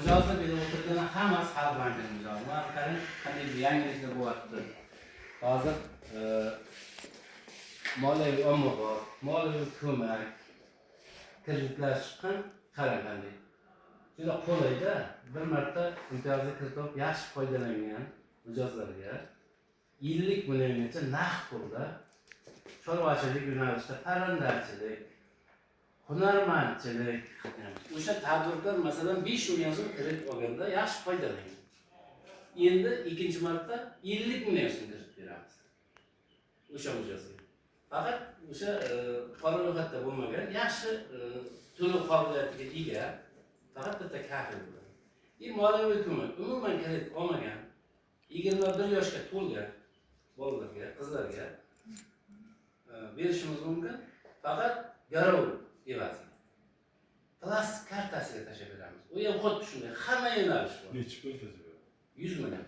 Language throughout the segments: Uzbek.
mijozda berib o'tirgan hammasi Xalq bankining mijozi. Mana qarang, qanday yangiliklar bo'lyapti. Hozir moliyaviy ommabop, moliyaviy ko'mak, kreditlar chiqqan, qarang qanday. Juda qo'layda bir marta imtiyozga kiritib yaxshi foydalangan mijozlarga yillik milligacha naqd pulda chorvachilik yo'nalishida parrandachilik, hunarmandchilik, o'sha tadbirkor masalan 5 million so'm kredit olganda yaxshi foydalangan. Endi ikkinchi marta 50 million so'm kredit beramiz. O'sha mijozga. Faqat o'sha qora ro'yxatda bo'lmagan, yaxshi to'lov qobiliyatiga ega faqat bitta kafil bo'ladi. Moliyaviy ko'mak umuman kredit olmagan 21 yoshga to'lgan bolalarga, qizlarga berishimiz mumkin. Faqat garov evaziga. Plastik kartasiga tashab beramiz. U ham xuddi shunday, hamma yo'nalish bor. Necha pul tashab? 100 million.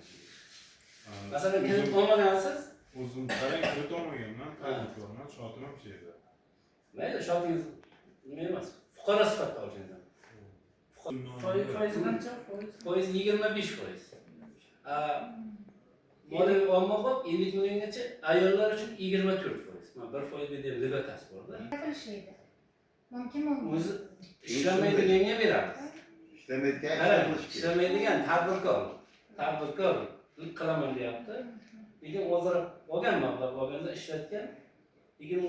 Masalan, kredit olmagansiz, o'zim qarang kredit olmaganman, tadbirkorman, shotiram shu yerda. mayli, shotingiz nima emas, fuqaro sifatida olishingiz. Foiz qancha? Foiz 25%. Moliyaviy ommabop 50 milliongacha, ayollar uchun 24%. Mana 1% deb libatasi bor-da. Qilishlaydi. Mumkinmi? O'zi ishlamaydiganga beramiz. Ishlamaydigan tadbirkor qilaman deyapti. Lekin o'zaro olgan mablag' olganda ishlatgan, lekin